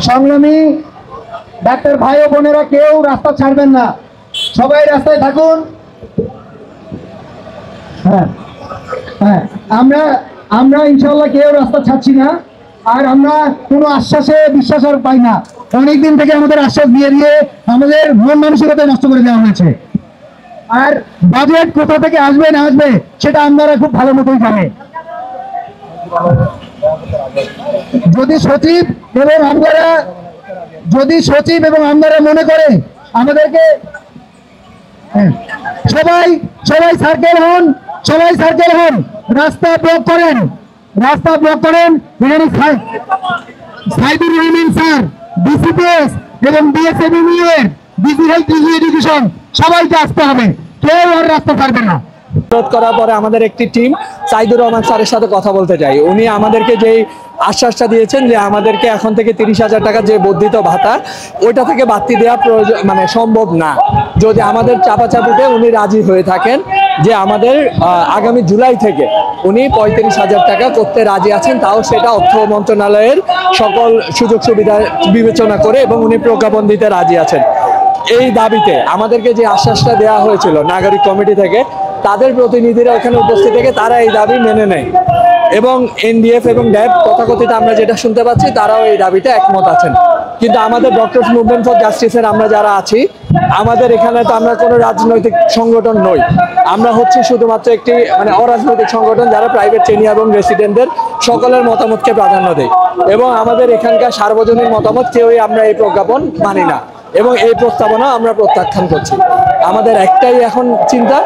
সংগ্রামী ডাক্তার ভাই ও বোনেরা, কেউ রাস্তা ছাড়বেন না, সবাই রাস্তায় থাকুন। হ্যাঁ হ্যাঁ, আমরা আমরা ইনশাল্লাহ কেউ রাস্তা ছাড়ছি না। আর আমরা কোনো আশ্বাসে বিশ্বাস আর পাই না। অনেকদিন থেকে আমাদের আশ্বাস দিয়ে দিয়ে আমাদের মন মানসিকতা নষ্ট করে দেওয়া হয়েছে। আর বাজেট কোথা থেকে আসবে না আসবে সেটা আপনারা খুব ভালো মতোই জানেন। যদি সচিব এবং আপনারা মনে করে আমাদেরকে সবাই সার্কেল হন, রাস্তা ব্লক করেন। এখানে সাইদুর রহমান স্যার, ডিসিপিএস এবং ডিএসএমই এর ডিজি হেলথ, ডিজি এডুকেশন সবাইকে আসতে হবে, কেউ আর রাস্তা ছাড়বে না। অনুরোধ করার পরে আমাদের একটি টিম সাইদুর রহমান স্যারের সাথে কথা বলতে যাই। উনি আমাদেরকে যেই আশ্বাসটা দিয়েছেন যে আমাদেরকে এখন থেকে 30,000 টাকা যে বর্ধিত ভাতা, ওইটা থেকে বাড়তি দেওয়া প্রয়োজন মানে সম্ভব না। যদি আমাদের চাপাচাপিতে উনি রাজি হয়ে থাকেন যে আমাদের আগামী জুলাই থেকে উনি 35,000 টাকা করতে রাজি আছেন, তাও সেটা অর্থ মন্ত্রণালয়ের সকল সুযোগ সুবিধা বিবেচনা করে, এবং উনি প্রজ্ঞাপন দিতে রাজি আছেন। এই দাবিতে আমাদেরকে যে আশ্বাসটা দেওয়া হয়েছিল নাগরিক কমিটি থেকে, তাদের প্রতিনিধিরা ওখানে উপস্থিত থেকে তারা এই দাবি মেনে নেয়, এবং এনডিএফ এবং ড্যাব তথাকথিত আমরা যেটা শুনতে পাচ্ছি তারাও এই দাবিতে একমত আছেন। কিন্তু আমাদের ডক্টরস মুভমেন্ট ফর জাস্টিসের আমরা যারা আছি, আমাদের এখানে তো আমরা কোনো রাজনৈতিক সংগঠন নই, আমরা হচ্ছে শুধুমাত্র একটি মানে অরাজনৈতিক সংগঠন যারা প্রাইভেট শ্রেণী এবং রেসিডেন্টদের সকলের মতামতকে প্রাধান্য দেয়, এবং আমাদের এখানকার সার্বজনীন মতামত কেউই আমরা এই প্রজ্ঞাপন মানি না, এবং এই প্রস্তাবনা আমরা প্রত্যাখ্যান করছি। আমাদের একটাই এখন চিন্তা,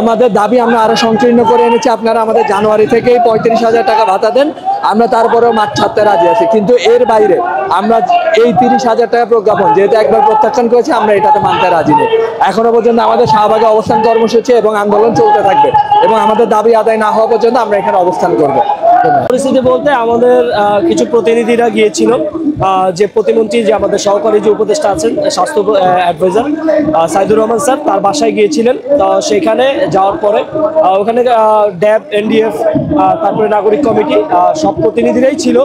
আমাদের দাবি আমরা আরো সংকীর্ণ করে এনেছি। আপনারা আমাদের জানুয়ারি থেকেই 35,000 টাকা ভাতা দেন, আমরা তারপরেও মাঠ ছাড়তে রাজি আছি, কিন্তু এর বাইরে আমরা এই 30,000 টাকা প্রজ্ঞাপন যেহেতু একবার প্রত্যাখ্যান করেছি, আমরা এটাতে মানতে রাজি নেই। এখনো পর্যন্ত আমাদের শাহবাগে অবস্থান কর্মসূচি এবং আন্দোলন চলতে থাকবে, এবং আমাদের দাবি আদায় না হওয়া পর্যন্ত আমরা এখানে অবস্থান করবো। পরিস্থিতি বলতে আমাদের কিছু প্রতিনিধিরা গিয়েছিল, যে প্রতিমন্ত্রী যে আমাদের সহকারী যে উপদেষ্টা আছেন স্বাস্থ্য অ্যাডভাইজার সাইদুর রহমান স্যার, তার বাসায় গিয়েছিলেন। সেখানে যাওয়ার পরে ওখানে ড্যাব, এনডিএফ, তারপরে নাগরিক কমিটি সব প্রতিনিধিরাই ছিল।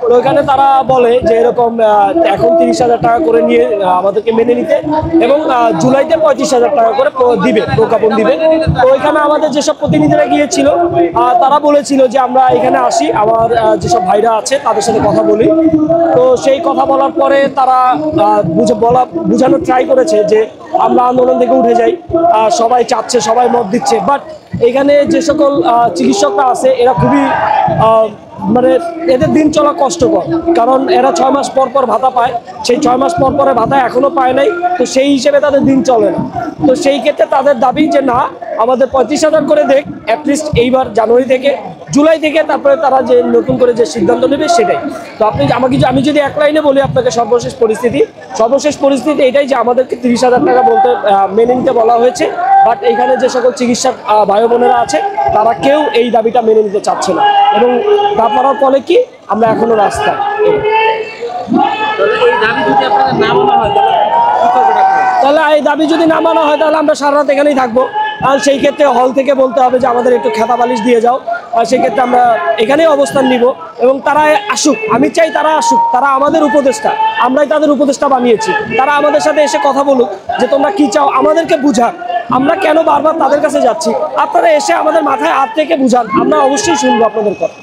তো ওইখানে তারা বলে যে এরকম এখন 30,000 টাকা করে নিয়ে আমাদেরকে মেনে নিতে, এবং জুলাইতে 35,000 টাকা করে দিবে, প্রজ্ঞাপন দিবে। তো ওইখানে আমাদের যেসব প্রতিনিধিরা গিয়েছিল তারা বলেছিল যে আমরা এখানে আসি, আমার যেসব ভাইরা আছে তাদের সাথে কথা বলি। তো সেই কথা বলার পরে তারা বুঝানোর ট্রাই করেছে যে আমরা আন্দোলন থেকে উঠে যাই, সবাই চাচ্ছে, সবাই মত দিচ্ছে, বাট এখানে যে সকল চিকিৎসকরা আছে এরা খুবই মানে এদের দিন চলা কষ্টকর, কারণ এরা 6 মাস পর পর ভাতা পায়, সেই 6 মাস পর পরে ভাতা এখনো পায় নাই। তো সেই হিসেবে তাদের দিন চলে না। তো সেই ক্ষেত্রে তাদের দাবি যে না, আমাদের 35,000 করে দেখ অ্যাটলিস্ট এইবার জানুয়ারি থেকে, জুলাই থেকে, তারপরে তারা যে নতুন করে যে সিদ্ধান্ত নেবে সেটাই। তো আমি যদি এক লাইনে বলি আপনাকে, সর্বশেষ পরিস্থিতি এটাই যে আমাদেরকে 30,000 টাকা বলতে মেনে নিতে বলা হয়েছে, বাট এইখানে যে সকল চিকিৎসক ভাই বোনেরা আছে তারা কেউ এই দাবিটা মেনে নিতে চাচ্ছে না, এবং তারপর ফলে কি আমরা এখনো রাস্তায়। তাহলে এই দাবি যদি না মানা হয় তাহলে আমরা সারা রাত এখানেই থাকবো। আর সেই ক্ষেত্রে হল থেকে বলতে হবে যে আমাদের একটু খেতা বালিশ দিয়ে যাও, আর সেই ক্ষেত্রে আমরা এখানেই অবস্থান নিব, এবং তারা আসুক, আমি চাই তারা আসুক, তারা আমাদের উপদেষ্টা, আমরাই তাদের উপদেষ্টা বানিয়েছি। তারা আমাদের সাথে এসে কথা বলুক যে তোমরা কি চাও, আমাদেরকে বুঝাক, আমরা কেন বারবার তাদের কাছে যাচ্ছি, আপনারা এসে আমাদের মাথায় হাত থেকে বুঝান, আমরা অবশ্যই শুনবো আপনাদের কথা।